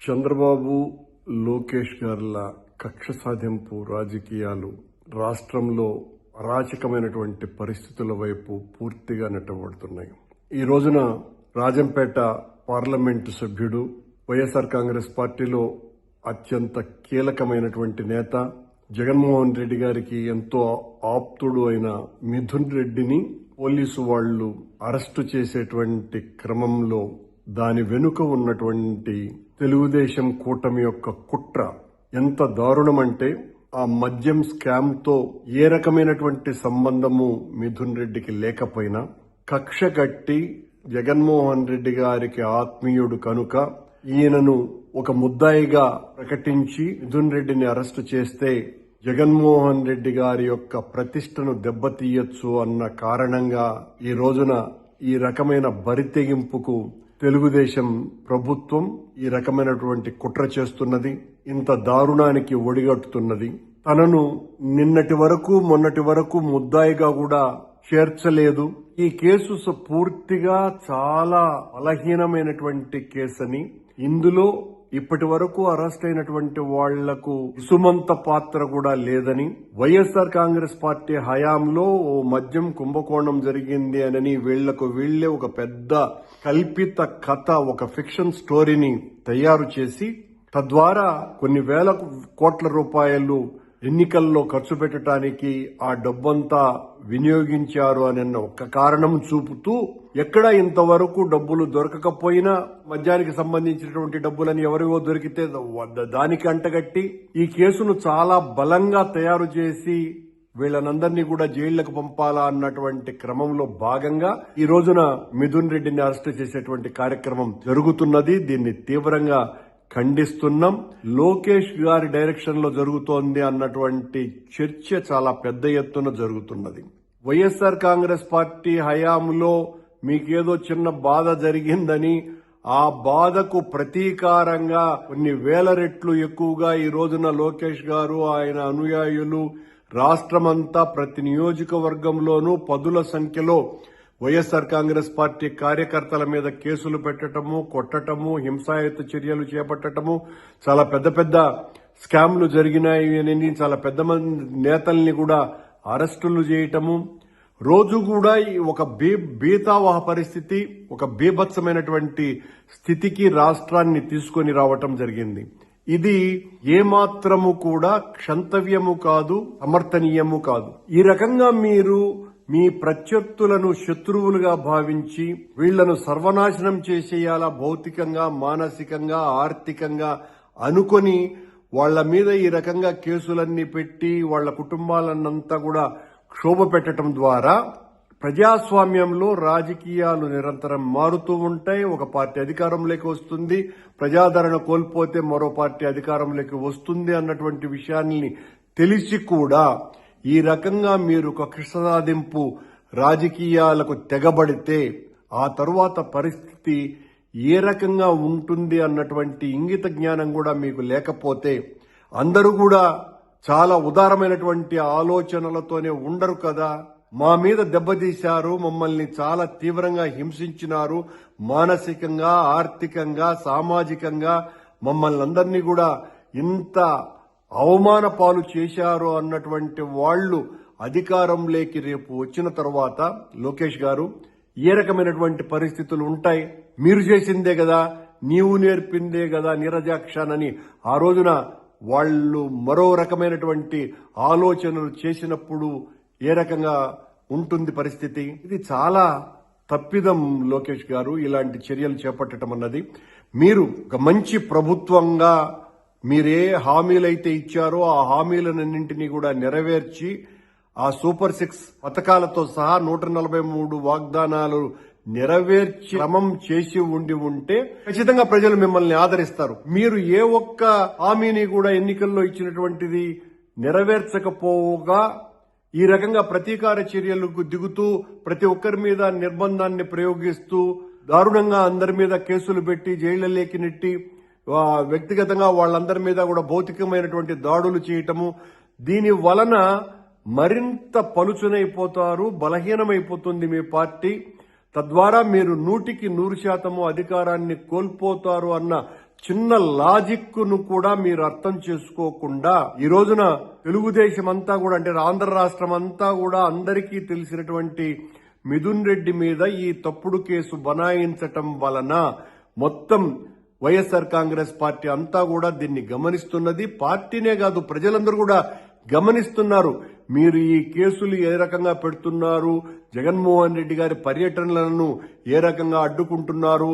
చంద్రబాబు, లోకేష్ గార్ల కక్ష సాధింపు రాజకీయాలు రాష్ట్రంలో అరాచకమైనటువంటి పరిస్థితుల వైపు పూర్తిగా నెట్టబడుతున్నాయి. ఈ రోజున రాజంపేట పార్లమెంటు సభ్యుడు, వైఎస్ఆర్ కాంగ్రెస్ పార్టీలో అత్యంత కీలకమైనటువంటి నేత, జగన్మోహన్ రెడ్డి గారికి ఎంతో ఆప్తుడు అయిన మిథున్ రెడ్డిని పోలీసు వాళ్లు అరెస్టు చేసేటువంటి క్రమంలో దాని వెనుక ఉన్నటువంటి తెలుగుదేశం కూటమి యొక్క కుట్ర ఎంత దారుణమంటే, ఆ మద్యం స్కామ్ తో ఏ రకమైనటువంటి సంబంధము మిథున్ రెడ్డికి లేకపోయినా కక్ష కట్టి జగన్మోహన్ రెడ్డి గారికి ఆత్మీయుడు కనుక ఈయనను ఒక ముద్దాయిగా ప్రకటించి మిథున్ రెడ్డిని అరెస్టు చేస్తే జగన్మోహన్ రెడ్డి గారి యొక్క ప్రతిష్టను దెబ్బతీయొచ్చు అన్న కారణంగా ఈ రోజున ఈ రకమైన బరితెగింపుకు తెలుగుదేశం ప్రభుత్వం ఈ రకమైనటువంటి కుట్ర చేస్తున్నది. ఇంత దారుణానికి ఒడిగట్టుతున్నది. తనను నిన్నటి వరకు మొన్నటి వరకు ముద్దాయిగా కూడా చేర్చలేదు. ఈ కేసు పూర్తిగా చాలా బలహీనమైనటువంటి కేసని, ఇందులో ఇప్పటి వరకు అరెస్ట్ అయినటువంటి వాళ్లకు ఇసుమంత పాత్ర కూడా లేదని, వైఎస్ఆర్ కాంగ్రెస్ పార్టీ హయాంలో ఓ మద్యం కుంభకోణం జరిగింది అని వీళ్లకు వీళ్లే ఒక పెద్ద కల్పిత కథ, ఒక ఫిక్షన్ స్టోరీని తయారు చేసి తద్వారా కొన్ని వేల కోట్ల రూపాయలు ఎన్నికల్లో ఖర్చు పెట్టడానికి ఆ డబ్బంతా వినియోగించారు అని ఒక కారణం చూపుతూ, ఎక్కడా ఇంతవరకు డబ్బులు దొరకకపోయినా మద్యానికి సంబంధించినటువంటి డబ్బులని ఎవరివో దొరికితే దానికి అంటగట్టి ఈ కేసును చాలా బలంగా తయారు చేసి వీళ్ళనందరినీ కూడా జైళ్లకు పంపాలా అన్నటువంటి క్రమంలో భాగంగా ఈ రోజున మిథున్ రెడ్డిని అరెస్టు చేసేటువంటి కార్యక్రమం జరుగుతున్నది. దీన్ని తీవ్రంగా ఖండిస్తున్నాం. లోకేష్ గారి డైరెక్షన్ లో జరుగుతోంది అన్నటువంటి చర్చ చాలా పెద్ద ఎత్తున జరుగుతున్నది. వైఎస్ఆర్ కాంగ్రెస్ పార్టీ హయాంలో మీకేదో చిన్న బాధ జరిగిందని, ఆ బాధకు ప్రతీకారంగా కొన్ని వేల రెట్లు ఎక్కువగా ఈ రోజున లోకేష్ గారు, ఆయన అనుయాయులు రాష్ట్రమంతా ప్రతి నియోజకవర్గంలోనూ పదుల సంఖ్యలో వైఎస్ఆర్ కాంగ్రెస్ పార్టీ కార్యకర్తల మీద కేసులు పెట్టటము, కొట్టటము, హింసాయుత చర్యలు చేపట్టటము, చాలా పెద్ద పెద్ద స్కామ్లు జరిగినాయి అని చాలా పెద్ద మంది నేతల్ని కూడా అరెస్టులు చేయటము, రోజు కూడా ఒక బీతావహ పరిస్థితి, ఒక బీభత్సమైనటువంటి స్థితికి రాష్ట్రాన్ని తీసుకొని రావటం జరిగింది. ఇది ఏమాత్రము కూడా క్షంతవ్యము కాదు, సమర్థనీయము కాదు. ఈ రకంగా మీరు మీ ప్రత్యర్థులను శత్రువులుగా భావించి వీళ్లను సర్వనాశనం చేసేయాలా భౌతికంగా, మానసికంగా, ఆర్థికంగా అనుకొని వాళ్ల మీద ఈ రకంగా కేసులన్నీ పెట్టి వాళ్ల కుటుంబాలన్నంతా కూడా క్షోభ పెట్టడం ద్వారా ప్రజాస్వామ్యంలో రాజకీయాలు నిరంతరం మారుతూ ఉంటాయి. ఒక పార్టీ అధికారంలోకి వస్తుంది, ప్రజాదరణ కోల్పోతే మరో పార్టీ అధికారంలోకి వస్తుంది అన్నటువంటి విషయాన్ని తెలిసి కూడా ఈ రకంగా మీరు కక్ష సాధింపు రాజకీయాలకు తెగబడితే ఆ తరువాత పరిస్థితి ఏ రకంగా ఉంటుంది అన్నటువంటి ఇంగిత జ్ఞానం కూడా మీకు లేకపోతే, అందరూ కూడా చాలా ఉదారమైనటువంటి ఆలోచనలతోనే ఉండరు కదా. మా మీద దెబ్బతీశారు, మమ్మల్ని చాలా తీవ్రంగా హింసించినారు, మానసికంగా, ఆర్థికంగా, సామాజికంగా మమ్మల్ని అందరినీ కూడా ఇంత అవమాన పాలు చేశారు అన్నటువంటి వాళ్లు అధికారంలోకి రేపు వచ్చిన తర్వాత లోకేష్ గారు ఏ రకమైనటువంటి పరిస్థితులు ఉంటాయి? మీరు చేసిందే కదా, నీవు నేర్పిందే కదా నీరజాక్షానని ఆ రోజున వాళ్లు మరో రకమైనటువంటి ఆలోచనలు చేసినప్పుడు ఏ రకంగా ఉంటుంది పరిస్థితి? ఇది చాలా తప్పిదం లోకేష్ గారు ఇలాంటి చర్యలు చేపట్టడం అన్నది. మీరు ఒక మంచి ప్రభుత్వంగా మీరే హామీలైతే ఇచ్చారో ఆ హామీలన్నింటినీ కూడా నెరవేర్చి ఆ సూపర్ 6 పథకాలతో సహా 143 వాగ్దానాలు నెరవేర్చి క్రమం చేసి ఉంటే ఖచ్చితంగా ప్రజలు మిమ్మల్ని ఆదరిస్తారు. మీరు ఏ ఒక్క హామీని కూడా ఎన్నికల్లో ఇచ్చినటువంటిది నెరవేర్చకపోగా ఈ రకంగా ప్రతీకార చర్యలకు దిగుతూ ప్రతి ఒక్కరి మీద నిర్బంధాన్ని ప్రయోగిస్తూ దారుణంగా అందరి మీద కేసులు పెట్టి జైళ్లలోకి నెట్టి వ్యక్తిగతంగా వాళ్ళందరి మీద కూడా భౌతికమైనటువంటి దాడులు చేయటము, దీని వలన మరింత పలుచునైపోతారు, బలహీనమైపోతుంది మీ పార్టీ. తద్వారా మీరు 100% అధికారాన్ని కోల్పోతారు అన్న చిన్న లాజిక్ ను కూడా మీరు అర్థం చేసుకోకుండా ఈ రోజున తెలుగుదేశం అంతా కూడా అంటే ఆంధ్ర రాష్ట్రం అంతా కూడా అందరికీ తెలిసినటువంటి మిథున్ రెడ్డి మీద ఈ తప్పుడు కేసు బనాయించటం వలన మొత్తం వైఎస్ఆర్ కాంగ్రెస్ పార్టీ అంతా కూడా దీన్ని గమనిస్తున్నది. పార్టీనే కాదు ప్రజలందరూ కూడా గమనిస్తున్నారు. మీరు ఈ కేసులు ఏ రకంగా పెడుతున్నారు, జగన్మోహన్ రెడ్డి గారి పర్యటనలను ఏ రకంగా అడ్డుకుంటున్నారు,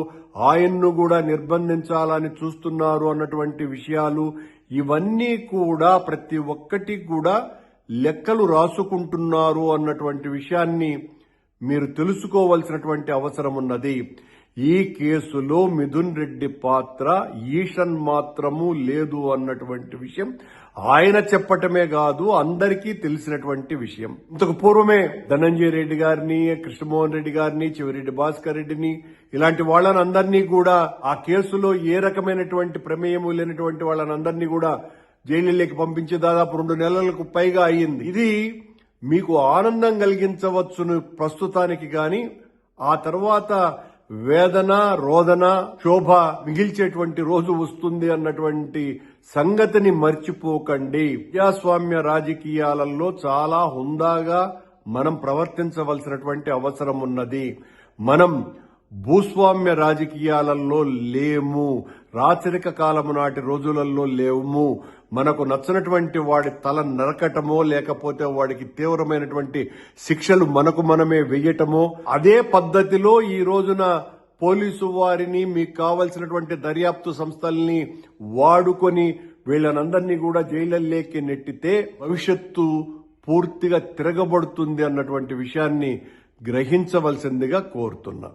ఆయన్ను కూడా నిర్బంధించాలని చూస్తున్నారు అన్నటువంటి విషయాలు ఇవన్నీ కూడా ప్రతి ఒక్కటి కూడా లెక్కలు రాసుకుంటున్నారు అన్నటువంటి విషయాన్ని మీరు తెలుసుకోవాల్సినటువంటి అవసరం ఉన్నది. ఈ కేసులో మిథున్ రెడ్డి పాత్ర ఈషన్ మాత్రము లేదు అన్నటువంటి విషయం ఆయన చెప్పటమే కాదు అందరికీ తెలిసినటువంటి విషయం. ఇంతకు పూర్వమే ధనంజయ రెడ్డి గారిని, కృష్ణమోహన్ రెడ్డి గారిని, చెవిరెడ్డి భాస్కర్ రెడ్డిని ఇలాంటి వాళ్ళని అందరినీ కూడా ఆ కేసులో ఏ రకమైనటువంటి ప్రమేయము లేనటువంటి వాళ్ళని అందరినీ కూడా జైలులోకి పంపించి దాదాపు 2 నెలలకు పైగా అయ్యింది. ఇది మీకు ఆనందం కలిగించవచ్చును ప్రస్తుతానికి, గాని ఆ తర్వాత వేదన, రోదన, శోభ మిగిల్చేటువంటి రోజు వస్తుంది అన్నటువంటి సంగతిని మర్చిపోకండి. ప్రజాస్వామ్య రాజకీయాలలో చాలా హుందాగా మనం ప్రవర్తించవలసినటువంటి అవసరం ఉన్నది. మనం భూస్వామ్య రాజకీయాలలో లేము, రాచరిక కాలము నాటి రోజులలో లేము. మనకు నచ్చినటువంటి వాడి తల నరకటమో లేకపోతే వాడికి తీవ్రమైనటువంటి శిక్షలు మనకు మనమే వెయ్యటమో అదే పద్ధతిలో ఈ రోజున పోలీసు వారిని మీకు కావలసినటువంటి దర్యాప్తు సంస్థల్ని వాడుకొని వీళ్ళనందరినీ కూడా జైళ్లలోకి నెట్టితే భవిష్యత్తు పూర్తిగా తిరగబడుతుంది అన్నటువంటి విషయాన్ని గ్రహించవలసిందిగా కోరుతున్నా.